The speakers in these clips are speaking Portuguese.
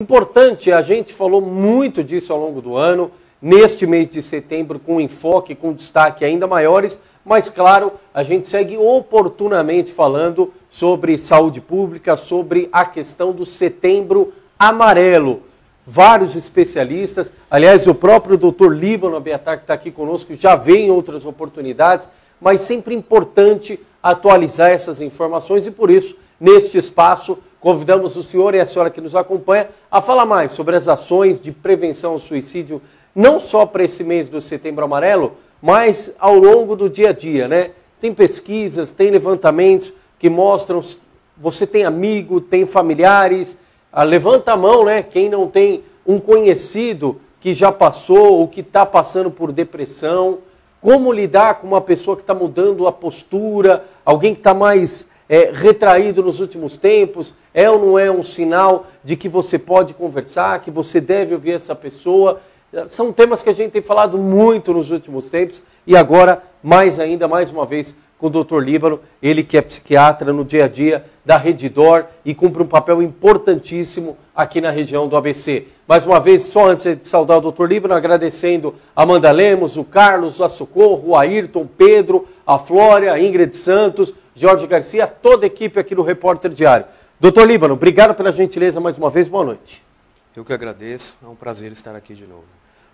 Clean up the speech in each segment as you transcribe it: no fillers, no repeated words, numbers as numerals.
Importante, a gente falou muito disso ao longo do ano, neste mês de setembro, com enfoque, com destaque ainda maiores, mas claro, a gente segue oportunamente falando sobre saúde pública, sobre a questão do Setembro Amarelo. Vários especialistas, aliás, o próprio Dr. Líbano Abiatar, que está aqui conosco, já vê em outras oportunidades, mas sempre importante atualizar essas informações e por isso, neste espaço, convidamos o senhor e a senhora que nos acompanha a falar mais sobre as ações de prevenção ao suicídio, não só para esse mês do Setembro Amarelo, mas ao longo do dia a dia, né? Tem pesquisas, tem levantamentos que mostram, você tem amigo, tem familiares, levanta a mão, né? Quem não tem um conhecido que já passou ou que está passando por depressão, como lidar com uma pessoa que está mudando a postura, alguém que está mais retraído nos últimos tempos, é ou não é um sinal de que você pode conversar, que você deve ouvir essa pessoa? São temas que a gente tem falado muito nos últimos tempos e agora, mais ainda, mais uma vez, com o Dr. Líbano, ele que é psiquiatra no dia a dia da Redditor e cumpre um papel importantíssimo aqui na região do ABC. Mais uma vez, só antes de saudar o Dr. Líbano, agradecendo a Amanda Lemos, o Carlos, a Socorro, o Ayrton, Pedro, a Flória, a Ingrid Santos, Jorge Garcia, toda a equipe aqui do Repórter Diário. Dr. Líbano, obrigado pela gentileza mais uma vez, boa noite. Eu que agradeço, é um prazer estar aqui de novo.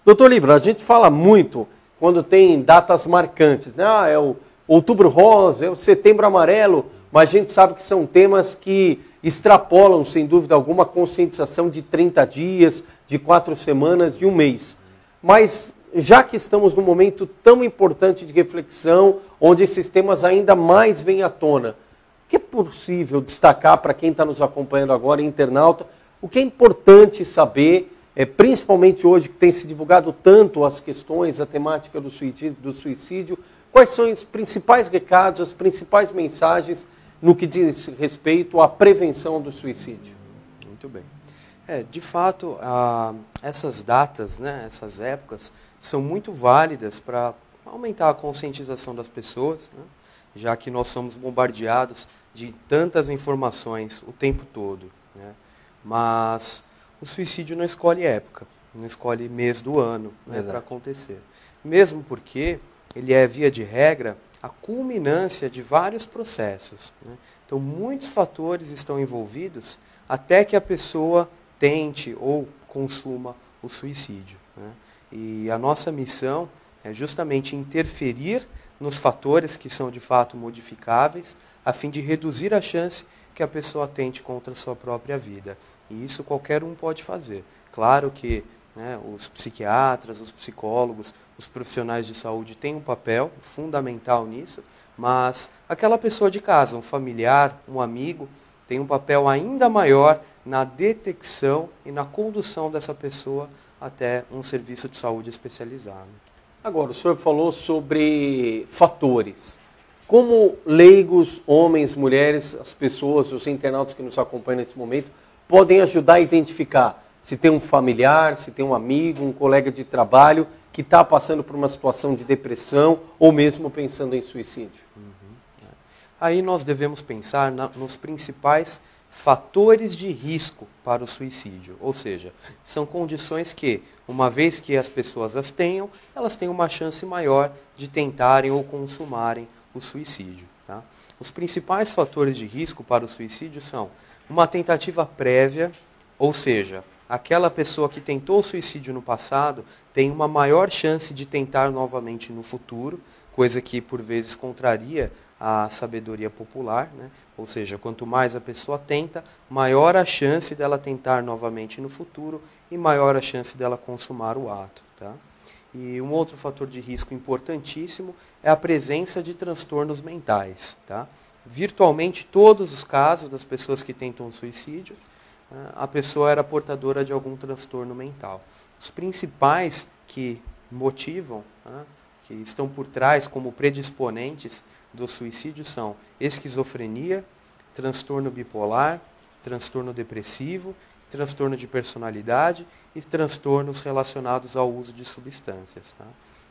Doutor Líbano, a gente fala muito quando tem datas marcantes, né? É o Outubro Rosa, é o Setembro Amarelo, mas a gente sabe que são temas que extrapolam, sem dúvida alguma, a conscientização de 30 dias, de 4 semanas, de um mês. Mas já que estamos num momento tão importante de reflexão, onde esses temas ainda mais vêm à tona, o que é possível destacar para quem está nos acompanhando agora, internauta, o que é importante saber, principalmente hoje que tem se divulgado tanto as questões, a temática do suicídio, quais são os principais recados, as principais mensagens no que diz respeito à prevenção do suicídio? Muito bem. De fato, essas datas, né, essas épocas, são muito válidas para aumentar a conscientização das pessoas, né, já que nós somos bombardeados de tantas informações o tempo todo, né, mas o suicídio não escolhe época, não escolhe mês do ano, né, para acontecer. Mesmo porque ele é, via de regra, a culminância de vários processos, né? Então, muitos fatores estão envolvidos até que a pessoa tente ou consuma o suicídio, né? E a nossa missão é justamente interferir nos fatores que são de fato modificáveis, a fim de reduzir a chance que a pessoa tente contra a sua própria vida. E isso qualquer um pode fazer. Claro que, né, os psiquiatras, os psicólogos, os profissionais de saúde têm um papel fundamental nisso, mas aquela pessoa de casa, um familiar, um amigo, tem um papel ainda maior na detecção e na condução dessa pessoa até um serviço de saúde especializado. Agora, o senhor falou sobre fatores. Como leigos, homens, mulheres, as pessoas, os internautas que nos acompanham nesse momento, podem ajudar a identificar se tem um familiar, se tem um amigo, um colega de trabalho que está passando por uma situação de depressão ou mesmo pensando em suicídio? Aí nós devemos pensar nos principais fatores de risco para o suicídio, ou seja, são condições que, uma vez que as pessoas as tenham, elas têm uma chance maior de tentarem ou consumarem o suicídio. Tá? Os principais fatores de risco para o suicídio são uma tentativa prévia, ou seja, aquela pessoa que tentou o suicídio no passado tem uma maior chance de tentar novamente no futuro, coisa que por vezes contraria a sabedoria popular, né? Ou seja, quanto mais a pessoa tenta, maior a chance dela tentar novamente no futuro e maior a chance dela consumar o ato. Tá? E um outro fator de risco importantíssimo é a presença de transtornos mentais. Tá? Virtualmente todos os casos das pessoas que tentam suicídio, a pessoa era portadora de algum transtorno mental. Os principais que motivam, que estão por trás como predisponentes do suicídio são esquizofrenia, transtorno bipolar, transtorno depressivo, transtorno de personalidade e transtornos relacionados ao uso de substâncias. Tá?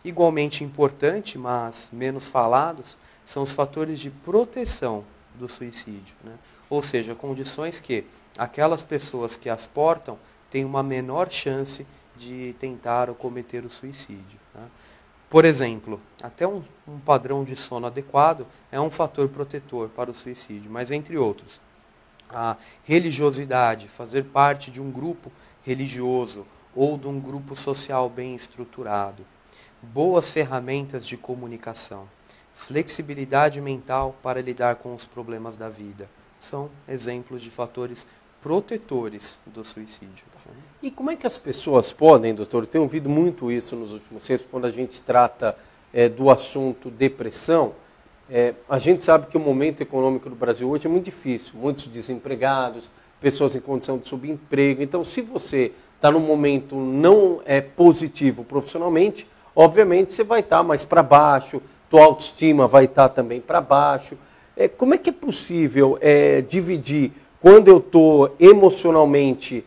Igualmente importante, mas menos falados, são os fatores de proteção do suicídio, né? Ou seja, condições que aquelas pessoas que as portam tem uma menor chance de tentar ou cometer o suicídio. Tá? Por exemplo, até um padrão de sono adequado é um fator protetor para o suicídio, mas entre outros, a religiosidade, fazer parte de um grupo religioso ou de um grupo social bem estruturado, boas ferramentas de comunicação, flexibilidade mental para lidar com os problemas da vida, são exemplos de fatores protetores do suicídio. E como é que as pessoas podem, doutor, eu tenho ouvido muito isso nos últimos tempos, quando a gente trata do assunto depressão, a gente sabe que o momento econômico do Brasil hoje é muito difícil, muitos desempregados, pessoas em condição de subemprego. Então, se você está num momento não positivo profissionalmente, obviamente você vai estar mais para baixo, tua autoestima vai estar também para baixo. Como é que é possível dividir quando eu estou emocionalmente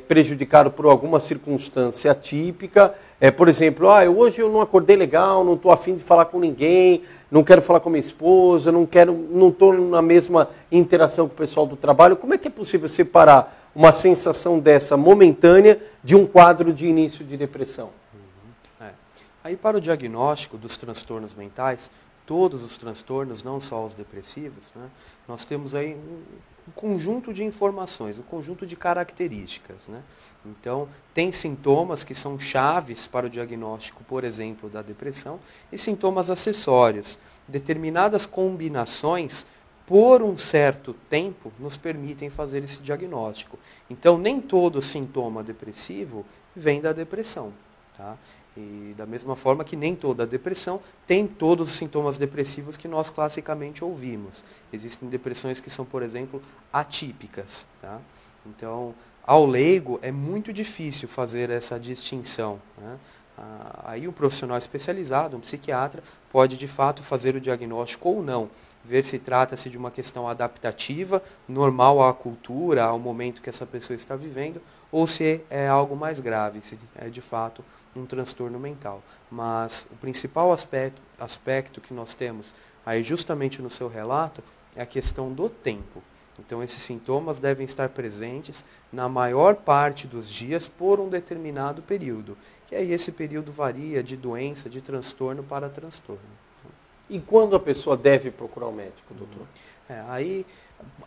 prejudicado por alguma circunstância atípica? Por exemplo, hoje eu não acordei legal, não estou afim de falar com ninguém, não quero falar com minha esposa, não estou na mesma interação com o pessoal do trabalho. Como é que é possível separar uma sensação dessa momentânea de um quadro de início de depressão? Aí, para o diagnóstico dos transtornos mentais, todos os transtornos, não só os depressivos, né, nós temos aí um conjunto de informações, um conjunto de características. Né? Então, tem sintomas que são chaves para o diagnóstico, por exemplo, da depressão, e sintomas acessórios. Determinadas combinações, por um certo tempo, nos permitem fazer esse diagnóstico. Então, nem todo sintoma depressivo vem da depressão. Tá? E da mesma forma que nem toda depressão tem todos os sintomas depressivos que nós classicamente ouvimos. Existem depressões que são, por exemplo, atípicas. Tá? Então, ao leigo é muito difícil fazer essa distinção. Né? Aí um profissional especializado, um psiquiatra, pode de fato fazer o diagnóstico ou não. Ver se trata-se de uma questão adaptativa, normal à cultura, ao momento que essa pessoa está vivendo, ou se é algo mais grave, se é de fato um transtorno mental. Mas o principal aspecto que nós temos aí justamente no seu relato é a questão do tempo. Então esses sintomas devem estar presentes na maior parte dos dias por um determinado período. Que aí esse período varia de doença, de transtorno para transtorno. E quando a pessoa deve procurar um médico, doutor? Aí,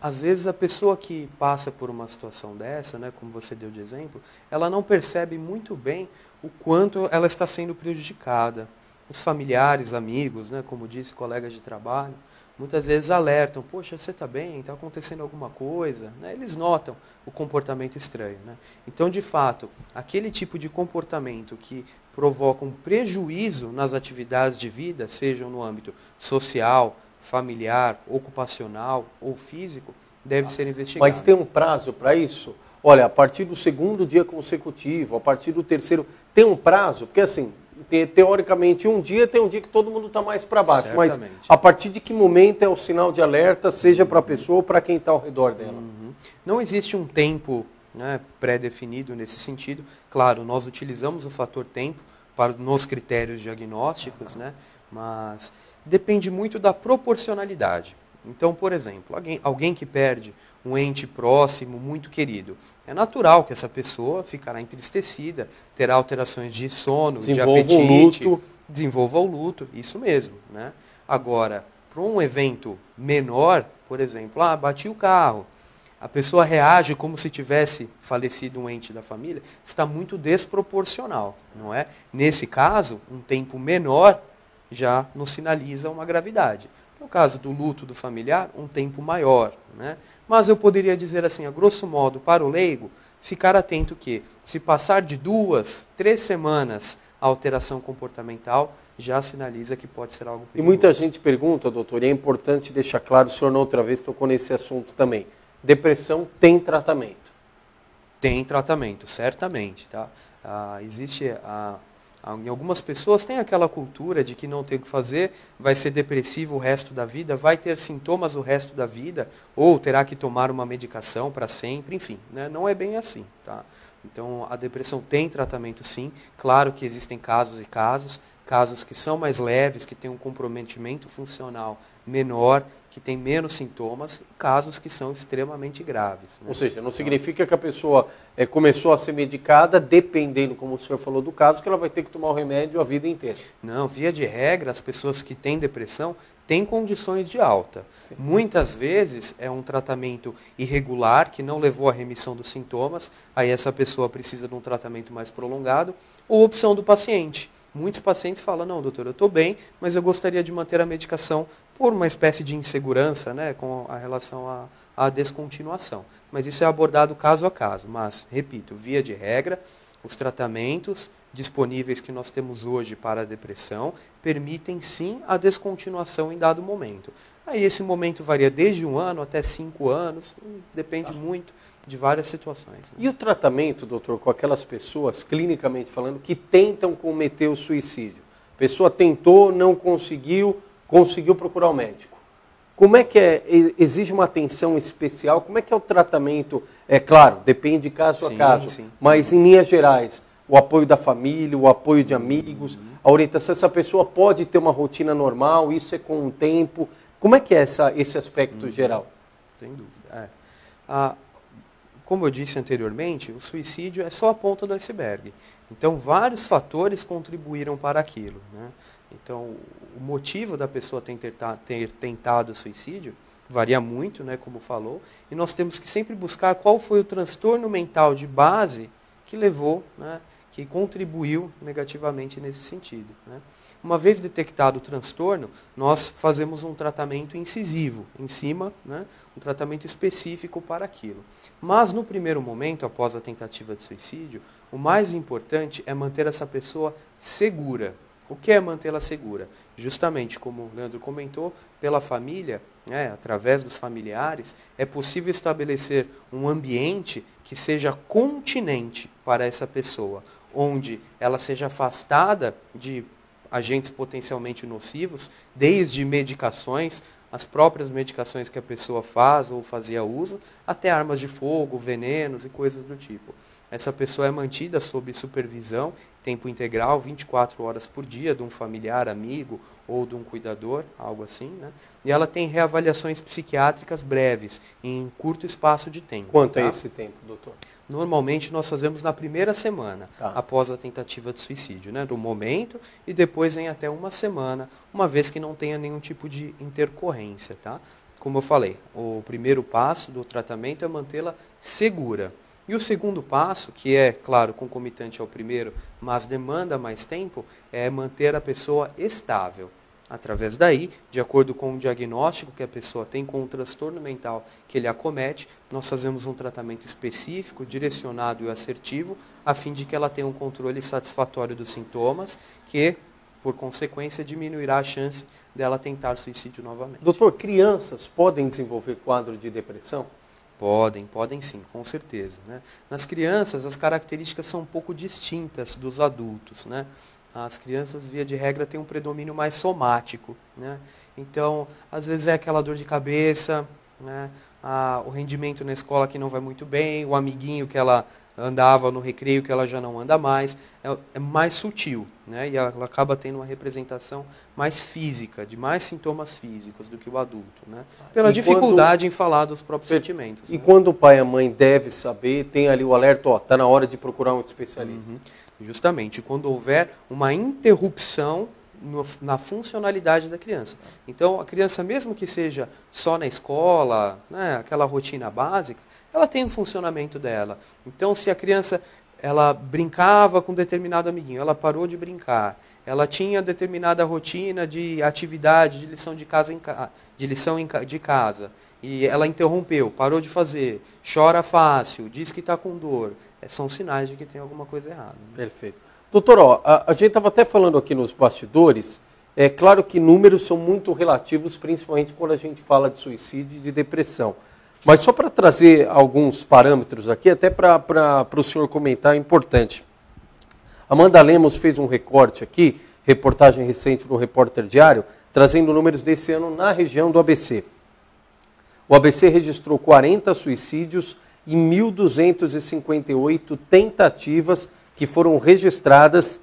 às vezes a pessoa que passa por uma situação dessa, né, como você deu de exemplo, ela não percebe muito bem o quanto ela está sendo prejudicada. Os familiares, amigos, né, como disse, colegas de trabalho, muitas vezes alertam, poxa, você está bem? Está acontecendo alguma coisa? Né? Eles notam o comportamento estranho. Né? Então, de fato, aquele tipo de comportamento que provoca um prejuízo nas atividades de vida, sejam no âmbito social, familiar, ocupacional ou físico, deve ser investigado. Mas tem um prazo para isso? Olha, a partir do segundo dia consecutivo, a partir do terceiro, tem um prazo? Porque assim, teoricamente um dia tem um dia que todo mundo está mais para baixo, Certamente. Mas a partir de que momento é o sinal de alerta, seja para a pessoa ou para quem está ao redor dela? Não existe um tempo, né, pré-definido nesse sentido. Claro, nós utilizamos o fator tempo nos critérios diagnósticos, né, mas depende muito da proporcionalidade. Então, por exemplo, alguém que perde um ente próximo, muito querido, é natural que essa pessoa ficará entristecida, terá alterações de sono, de apetite, desenvolva o luto, isso mesmo. Né? Agora, para um evento menor, por exemplo, bati o carro, a pessoa reage como se tivesse falecido um ente da família, está muito desproporcional, não é? Nesse caso, um tempo menor já nos sinaliza uma gravidade. No caso do luto do familiar, um tempo maior. Né? Mas eu poderia dizer assim, a grosso modo, para o leigo, ficar atento que, se passar de 2, 3 semanas a alteração comportamental, já sinaliza que pode ser algo perigoso. E muita gente pergunta, doutor, e é importante deixar claro, o senhor na outra vez tocou nesse assunto também, depressão tem tratamento? Tem tratamento, certamente. Tá? Em algumas pessoas tem aquela cultura de que não tem o que fazer, vai ser depressivo o resto da vida, vai ter sintomas o resto da vida, ou terá que tomar uma medicação para sempre, enfim, né? Não é bem assim. Tá? Então, a depressão tem tratamento sim, claro que existem casos e casos, casos que são mais leves, que têm um comprometimento funcional menor, que têm menos sintomas, e casos que são extremamente graves. Né? Ou seja, não significa que a pessoa começou a ser medicada, dependendo, como o senhor falou do caso, que ela vai ter que tomar o remédio a vida inteira. Não, via de regra, as pessoas que têm depressão têm condições de alta. Sim. Muitas vezes é um tratamento irregular, que não levou à remissão dos sintomas, aí essa pessoa precisa de um tratamento mais prolongado, ou opção do paciente. Muitos pacientes falam, não, doutor, eu estou bem, mas eu gostaria de manter a medicação por uma espécie de insegurança, né, com a relação à descontinuação. Mas isso é abordado caso a caso. Mas, repito, via de regra, os tratamentos disponíveis que nós temos hoje para a depressão permitem sim a descontinuação em dado momento. Aí esse momento varia desde 1 ano até 5 anos, depende muito de várias situações. Né? E o tratamento, doutor, com aquelas pessoas, clinicamente falando, que tentam cometer o suicídio? A pessoa tentou, não conseguiu, conseguiu procurar o médico. Como é que é? Exige uma atenção especial? Como é que é o tratamento? É claro, depende de caso a caso, sim. Mas em linhas gerais, o apoio da família, o apoio de amigos, a orientação, essa pessoa pode ter uma rotina normal, isso é com o tempo. Como é que é esse aspecto geral? Sem dúvida. Como eu disse anteriormente, o suicídio é só a ponta do iceberg. Então, vários fatores contribuíram para aquilo. Né? Então, o motivo da pessoa ter tentado o suicídio varia muito, né, como falou, e nós temos que sempre buscar qual foi o transtorno mental de base que levou, né, que contribuiu negativamente nesse sentido. Né? Uma vez detectado o transtorno, nós fazemos um tratamento incisivo em cima, né, um tratamento específico para aquilo. Mas no primeiro momento, após a tentativa de suicídio, o mais importante é manter essa pessoa segura. O que é mantê-la segura? Justamente, como o Leandro comentou, pela família, né, através dos familiares, é possível estabelecer um ambiente que seja continente para essa pessoa, onde ela seja afastada de agentes potencialmente nocivos, desde medicações, as próprias medicações que a pessoa faz ou fazia uso, até armas de fogo, venenos e coisas do tipo. Essa pessoa é mantida sob supervisão, tempo integral, 24 horas por dia, de um familiar, amigo ou de um cuidador, algo assim, né? E ela tem reavaliações psiquiátricas breves, em curto espaço de tempo. Quanto é esse tempo, doutor? Normalmente nós fazemos na primeira semana, após a tentativa de suicídio, né? Do momento, e depois em até 1 semana, uma vez que não tenha nenhum tipo de intercorrência. Tá? Como eu falei, o primeiro passo do tratamento é mantê-la segura. E o segundo passo, que é, claro, concomitante ao primeiro, mas demanda mais tempo, é manter a pessoa estável. Através daí, de acordo com o diagnóstico que a pessoa tem com o transtorno mental que ele acomete, nós fazemos um tratamento específico, direcionado e assertivo, a fim de que ela tenha um controle satisfatório dos sintomas, que, por consequência, diminuirá a chance dela tentar suicídio novamente. Doutor, crianças podem desenvolver quadro de depressão? Podem sim, com certeza. Né? Nas crianças, as características são um pouco distintas dos adultos. Né? As crianças, via de regra, têm um predomínio mais somático. Né? Então, às vezes é aquela dor de cabeça, né? O rendimento na escola que não vai muito bem, o amiguinho que ela andava no recreio que ela já não anda mais, é mais sutil, né? E ela acaba tendo uma representação mais física, de mais sintomas físicos do que o adulto, né? Pela dificuldade em falar dos próprios sentimentos. E né? Quando o pai e a mãe devem saber, tem ali o alerta, está na hora de procurar um especialista. Justamente, quando houver uma interrupção na funcionalidade da criança. Então, a criança, mesmo que seja só na escola, né, aquela rotina básica, ela tem um funcionamento dela. Então, se a criança ela brincava com determinado amiguinho, ela parou de brincar, ela tinha determinada rotina de atividade, de lição de casa, e ela interrompeu, parou de fazer, chora fácil, diz que está com dor, são sinais de que tem alguma coisa errada. Né? Perfeito. Doutor, a gente estava até falando aqui nos bastidores, é claro que números são muito relativos, principalmente quando a gente fala de suicídio e de depressão. Mas só para trazer alguns parâmetros aqui, até para o senhor comentar, é importante. Amanda Lemos fez um recorte aqui, reportagem recente no Repórter Diário, trazendo números desse ano na região do ABC. O ABC registrou 40 suicídios e 1.258 tentativas que foram registradas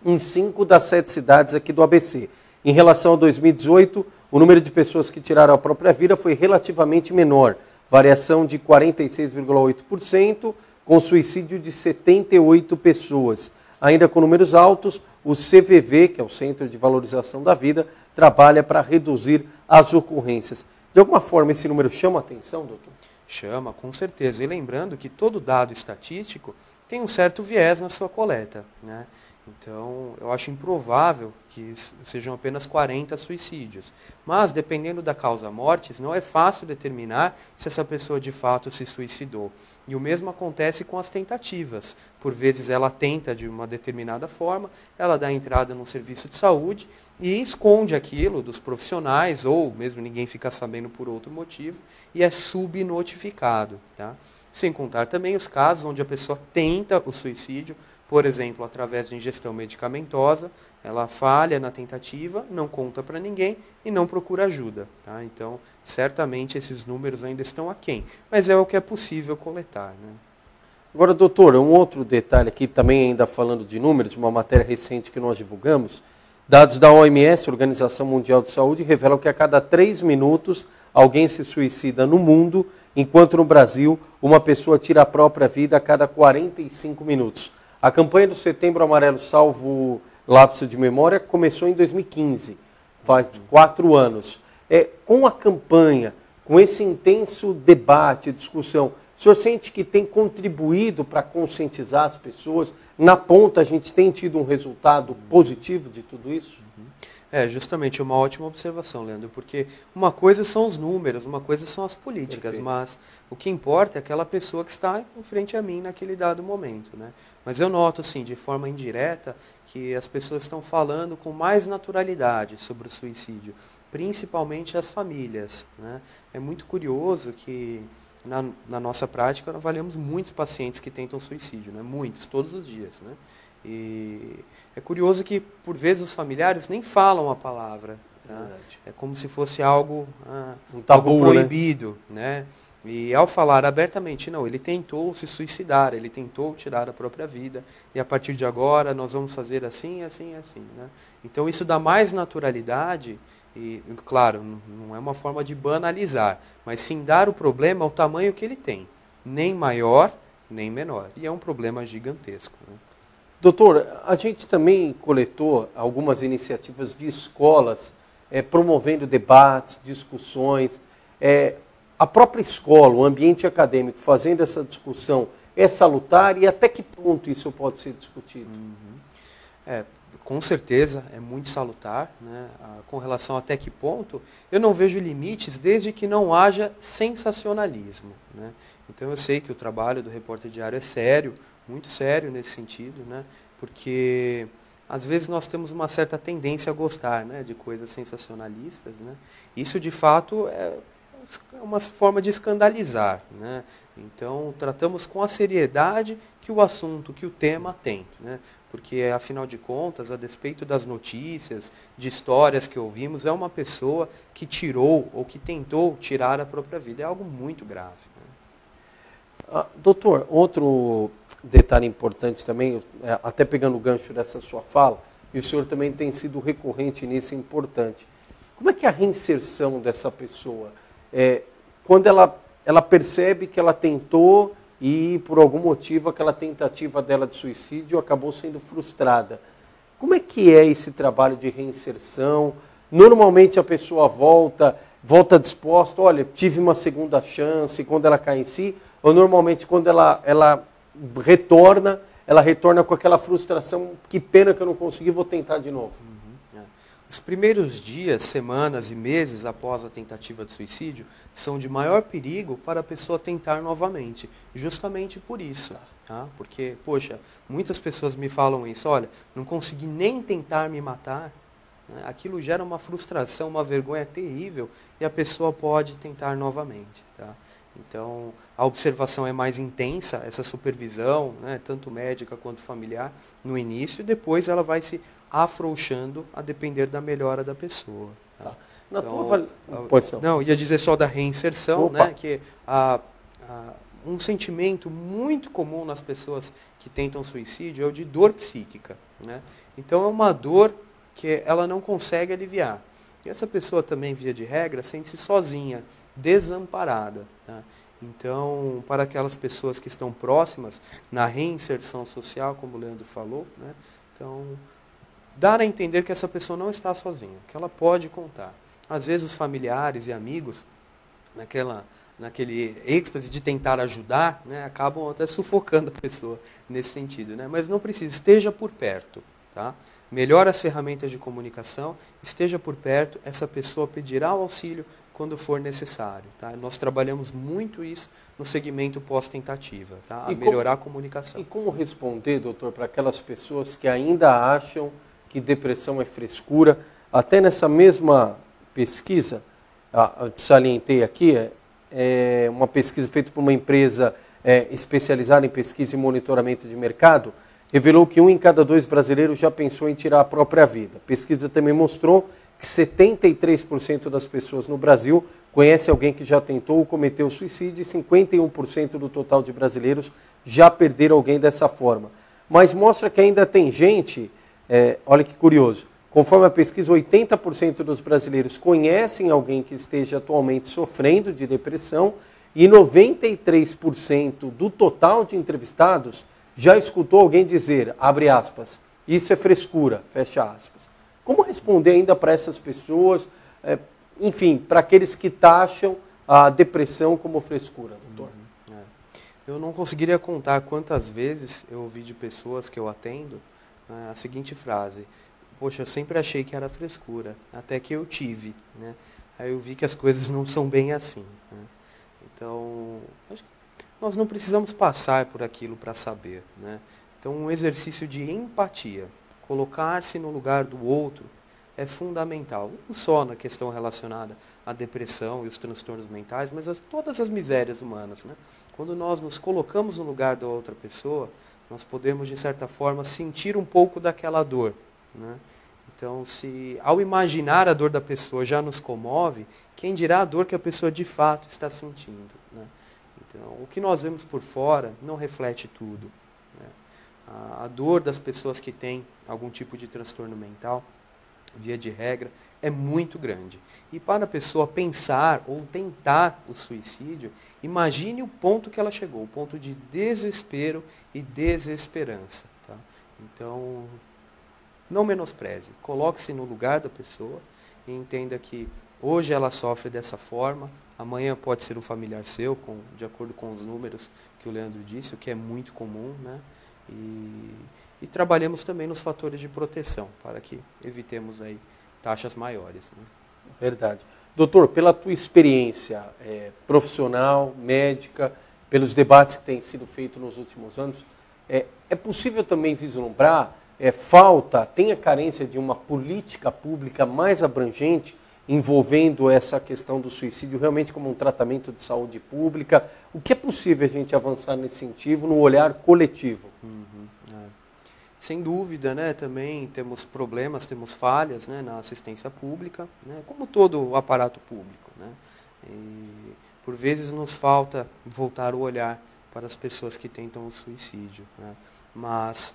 em 5 das 7 cidades aqui do ABC. Em relação a 2018, o número de pessoas que tiraram a própria vida foi relativamente menor, variação de 46,8%, com suicídio de 78 pessoas. Ainda com números altos, o CVV, que é o Centro de Valorização da Vida, trabalha para reduzir as ocorrências. De alguma forma, esse número chama a atenção, doutor? Chama, com certeza. E lembrando que todo dado estatístico tem um certo viés na sua coleta, né? Então, eu acho improvável que sejam apenas 40 suicídios. Mas, dependendo da causa-mortes, não é fácil determinar se essa pessoa de fato se suicidou. E o mesmo acontece com as tentativas. Por vezes ela tenta de uma determinada forma, ela dá entrada num serviço de saúde e esconde aquilo dos profissionais, ou mesmo ninguém fica sabendo por outro motivo, e é subnotificado, tá? Sem contar também os casos onde a pessoa tenta o suicídio, por exemplo, através de ingestão medicamentosa, ela falha na tentativa, não conta para ninguém e não procura ajuda, tá? Então, certamente esses números ainda estão aquém, mas é o que é possível coletar, né? Agora, doutor, um outro detalhe aqui, também ainda falando de números, uma matéria recente que nós divulgamos, dados da OMS, Organização Mundial de Saúde, revelam que a cada 3 minutos alguém se suicida no mundo, enquanto no Brasil uma pessoa tira a própria vida a cada 45 minutos. A campanha do Setembro Amarelo, salvo lapso de memória, começou em 2015, faz 4 anos. Com a campanha, com esse intenso debate, discussão, o senhor sente que tem contribuído para conscientizar as pessoas? Na ponta, a gente tem tido um resultado positivo de tudo isso? Justamente, uma ótima observação, Leandro, porque uma coisa são os números, uma coisa são as políticas, perfeito, mas o que importa é aquela pessoa que está em frente a mim naquele dado momento, né? Mas eu noto, assim, de forma indireta, que as pessoas estão falando com mais naturalidade sobre o suicídio, principalmente as famílias, né? É muito curioso que na nossa prática nós avaliamos muitos pacientes que tentam suicídio, né? Muitos, todos os dias, né? E é curioso que, por vezes, os familiares nem falam a palavra. Tá? É como se fosse algo, um tabu, algo proibido, né? E ao falar abertamente, não, ele tentou se suicidar, ele tentou tirar a própria vida, e a partir de agora nós vamos fazer assim, assim, assim, né? Então isso dá mais naturalidade, e claro, não é uma forma de banalizar, mas sim dar o problema ao tamanho que ele tem, nem maior, nem menor. E é um problema gigantesco, né? Doutor, a gente também coletou algumas iniciativas de escolas promovendo debates, discussões. A própria escola, o ambiente acadêmico fazendo essa discussão é salutar e até que ponto isso pode ser discutido? Com certeza é muito salutar, né? Com relação até que ponto, eu não vejo limites desde que não haja sensacionalismo, né? Então eu sei que o trabalho do Repórter Diário é sério, muito sério nesse sentido, né? Porque às vezes nós temos uma certa tendência a gostar, né, de coisas sensacionalistas, né? Isso de fato é uma forma de escandalizar, né? Então tratamos com a seriedade que o assunto, que o tema tem, né? Porque afinal de contas, a despeito das notícias, de histórias que ouvimos, é uma pessoa que tirou ou que tentou tirar a própria vida. É algo muito grave, né? Doutor, outro detalhe importante também, até pegando o gancho dessa sua fala, e o senhor também tem sido recorrente nisso, importante. Como é que é a reinserção dessa pessoa? Quando ela percebe que ela tentou e, por algum motivo, aquela tentativa dela de suicídio acabou sendo frustrada. Como é que é esse trabalho de reinserção? Normalmente a pessoa volta disposta, olha, tive uma segunda chance, quando ela cai em si, ou normalmente quando ela retorna com aquela frustração, que pena que eu não consegui, vou tentar de novo. Os primeiros dias, semanas e meses após a tentativa de suicídio são de maior perigo para a pessoa tentar novamente, justamente por isso. Tá? Porque, poxa, muitas pessoas me falam isso, olha, não consegui nem tentar me matar, né? Aquilo gera uma frustração, uma vergonha terrível e a pessoa pode tentar novamente. Tá? Então, a observação é mais intensa, essa supervisão, né, tanto médica quanto familiar, no início, e depois ela vai se afrouxando a depender da melhora da pessoa. Tá? Então, pode ser. Não, ia dizer só da reinserção, né, que um sentimento muito comum nas pessoas que tentam suicídio é o de dor psíquica, né? Então é uma dor que ela não consegue aliviar. E essa pessoa também, via de regra, sente-se sozinha, desamparada, tá? Então, para aquelas pessoas que estão próximas na reinserção social, como o Leandro falou, né? Então, dar a entender que essa pessoa não está sozinha, que ela pode contar. Às vezes os familiares e amigos, naquele êxtase de tentar ajudar, né, acabam até sufocando a pessoa nesse sentido, né? Mas não precisa, esteja por perto, tá? Melhore as ferramentas de comunicação, esteja por perto, essa pessoa pedirá o auxílio quando for necessário, tá? Nós trabalhamos muito isso no segmento pós-tentativa, tá? A melhorar a comunicação. E como responder, doutor, para aquelas pessoas que ainda acham que depressão é frescura? Até nessa mesma pesquisa, salientei aqui, é uma pesquisa feita por uma empresa especializada em pesquisa e monitoramento de mercado, revelou que 1 em cada 2 brasileiros já pensou em tirar a própria vida. A pesquisa também mostrou que 73% das pessoas no Brasil conhece alguém que já tentou ou cometeu suicídio e 51% do total de brasileiros já perderam alguém dessa forma. Mas mostra que ainda tem gente, olha que curioso, conforme a pesquisa, 80% dos brasileiros conhecem alguém que esteja atualmente sofrendo de depressão e 93% do total de entrevistados já escutou alguém dizer, abre aspas, isso é frescura, fecha aspas. Como responder ainda para essas pessoas, enfim, para aqueles que taxam a depressão como frescura, doutor? Eu não conseguiria contar quantas vezes eu ouvi de pessoas que eu atendo a seguinte frase: poxa, eu sempre achei que era frescura, até que eu tive, né? Aí eu vi que as coisas não são bem assim, né? Então, acho que nós não precisamos passar por aquilo para saber, né? Então, um exercício de empatia, colocar-se no lugar do outro, é fundamental. Não só na questão relacionada à depressão e os transtornos mentais, mas todas as misérias humanas, né? Quando nós nos colocamos no lugar da outra pessoa, nós podemos, de certa forma, sentir um pouco daquela dor, né? Então, se ao imaginar a dor da pessoa já nos comove, quem dirá a dor que a pessoa de fato está sentindo, né? Então, o que nós vemos por fora não reflete tudo, né? A dor das pessoas que têm algum tipo de transtorno mental, via de regra, é muito grande. E para a pessoa pensar ou tentar o suicídio, imagine o ponto que ela chegou, o ponto de desespero e desesperança, tá? Então, não menospreze, coloque-se no lugar da pessoa e entenda que hoje ela sofre dessa forma, amanhã pode ser um familiar seu, de acordo com os números que o Leandro disse, o que é muito comum, né? E trabalhamos também nos fatores de proteção, para que evitemos aí taxas maiores, né? Verdade. Doutor, pela tua experiência profissional, médica, pelos debates que têm sido feitos nos últimos anos, é possível também vislumbrar tem a carência de uma política pública mais abrangente envolvendo essa questão do suicídio realmente como um tratamento de saúde pública? O que é possível a gente avançar nesse sentido, no olhar coletivo? Sem dúvida, né? Também temos problemas, temos falhas, né, na assistência pública, né, como todo o aparato público, né? E, por vezes nos falta voltar o olhar para as pessoas que tentam o suicídio, né? Mas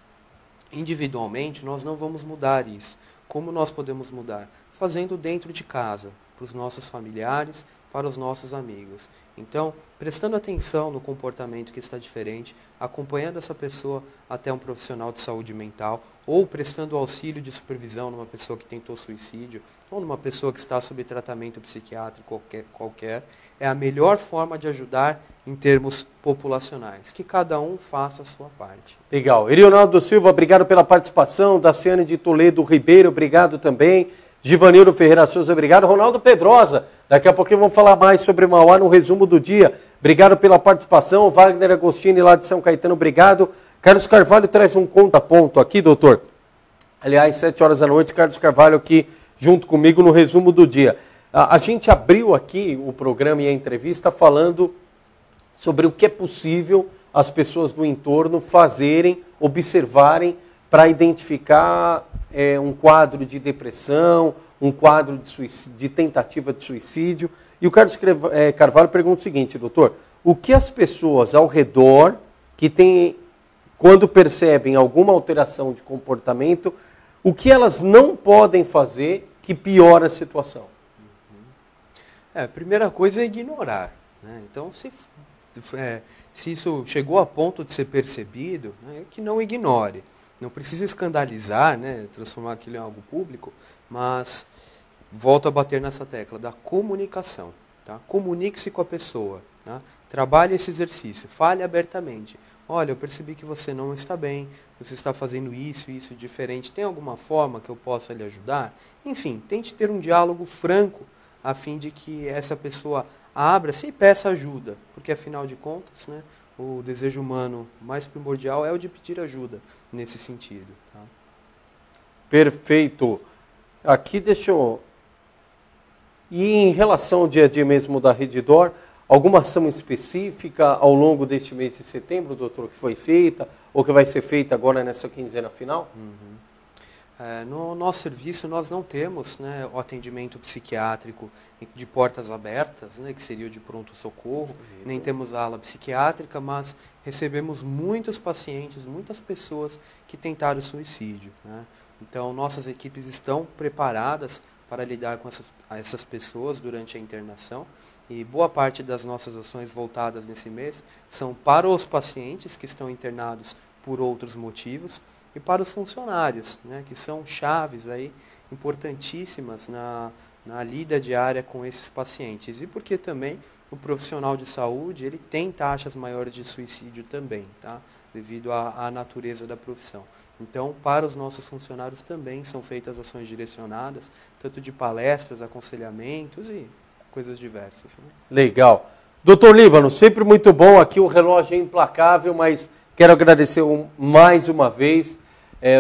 individualmente nós não vamos mudar isso. Como nós podemos mudar? Fazendo dentro de casa, para os nossos familiares, para os nossos amigos. Então, prestando atenção no comportamento que está diferente, acompanhando essa pessoa até um profissional de saúde mental, ou prestando auxílio de supervisão numa pessoa que tentou suicídio, ou numa pessoa que está sob tratamento psiquiátrico qualquer, é a melhor forma de ajudar em termos populacionais. Que cada um faça a sua parte. Legal. Erionaldo Silva, obrigado pela participação. Daciane de Toledo Ribeiro, obrigado também. Givanildo Ferreira Souza, obrigado. Ronaldo Pedrosa, daqui a pouquinho vamos falar mais sobre Mauá no resumo do dia. Obrigado pela participação. Wagner Agostini, lá de São Caetano, obrigado. Carlos Carvalho traz um contraponto aqui, doutor. Aliás, 7 horas da noite, Carlos Carvalho aqui junto comigo no resumo do dia. A gente abriu aqui o programa e a entrevista falando sobre o que é possível as pessoas do entorno fazerem, observarem, para identificar um quadro de depressão, um quadro de tentativa de suicídio. E o Carlos Carvalho pergunta o seguinte, doutor: o que as pessoas ao redor que têm, quando percebem alguma alteração de comportamento, o que elas não podem fazer que piora a situação? A primeira coisa é ignorar, né? Então, se isso chegou a ponto de ser percebido, né, que não ignore. Não precisa escandalizar, né, transformar aquilo em algo público, mas volto a bater nessa tecla da comunicação. Tá? Comunique-se com a pessoa. Tá? Trabalhe esse exercício, fale abertamente. Olha, eu percebi que você não está bem, você está fazendo isso diferente. Tem alguma forma que eu possa lhe ajudar? Enfim, tente ter um diálogo franco, a fim de que essa pessoa abra-se e peça ajuda. Porque, afinal de contas, né, o desejo humano mais primordial é o de pedir ajuda nesse sentido. Tá? Perfeito. Aqui deixa eu... E em relação ao dia a dia mesmo da Redditor, alguma ação específica ao longo deste mês de setembro, doutor, que foi feita ou que vai ser feita agora nessa quinzena final? No nosso serviço nós não temos, né, o atendimento psiquiátrico de portas abertas, né, que seria o de pronto-socorro, nem temos a ala psiquiátrica, mas recebemos muitos pacientes, muitas pessoas que tentaram suicídio. Né? Então nossas equipes estão preparadas para lidar com essas pessoas durante a internação. E boa parte das nossas ações voltadas nesse mês são para os pacientes que estão internados por outros motivos e para os funcionários, né, que são chaves aí, importantíssimas na lida diária com esses pacientes. E porque também o profissional de saúde ele tem taxas maiores de suicídio também, tá? Devido à natureza da profissão. Então, para os nossos funcionários também são feitas ações direcionadas, tanto de palestras, aconselhamentos e coisas diversas. Né? Legal. Doutor Líbano, sempre muito bom. Aqui o relógio é implacável, mas quero agradecer mais uma vez.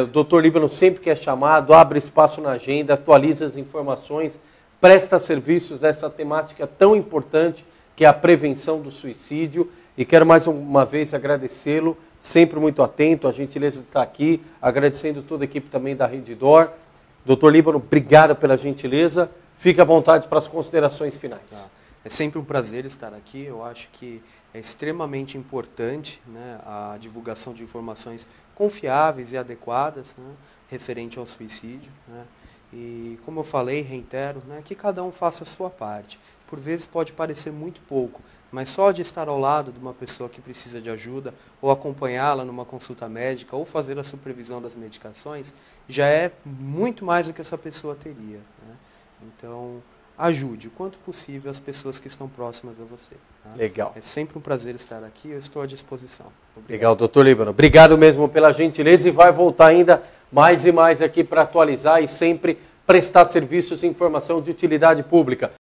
O doutor Líbano sempre que é chamado, abre espaço na agenda, atualiza as informações, presta serviços nessa temática tão importante que é a prevenção do suicídio. E quero mais uma vez agradecê-lo, sempre muito atento, a gentileza de estar aqui, agradecendo toda a equipe também da Redditor. Doutor Líbano, obrigado pela gentileza. Fique à vontade para as considerações finais. É sempre um prazer estar aqui. Eu acho que é extremamente importante, né, a divulgação de informações confiáveis e adequadas, né, referente ao suicídio. Né? E como eu falei, reitero, né, que cada um faça a sua parte. Por vezes pode parecer muito pouco, mas só de estar ao lado de uma pessoa que precisa de ajuda, ou acompanhá-la numa consulta médica, ou fazer a supervisão das medicações, já é muito mais do que essa pessoa teria. Né? Então, ajude o quanto possível as pessoas que estão próximas a você. Tá? Legal. É sempre um prazer estar aqui, eu estou à disposição. Obrigado. Legal, doutor Líbano. Obrigado mesmo pela gentileza e vai voltar ainda mais e mais aqui para atualizar e sempre prestar serviços e informação de utilidade pública.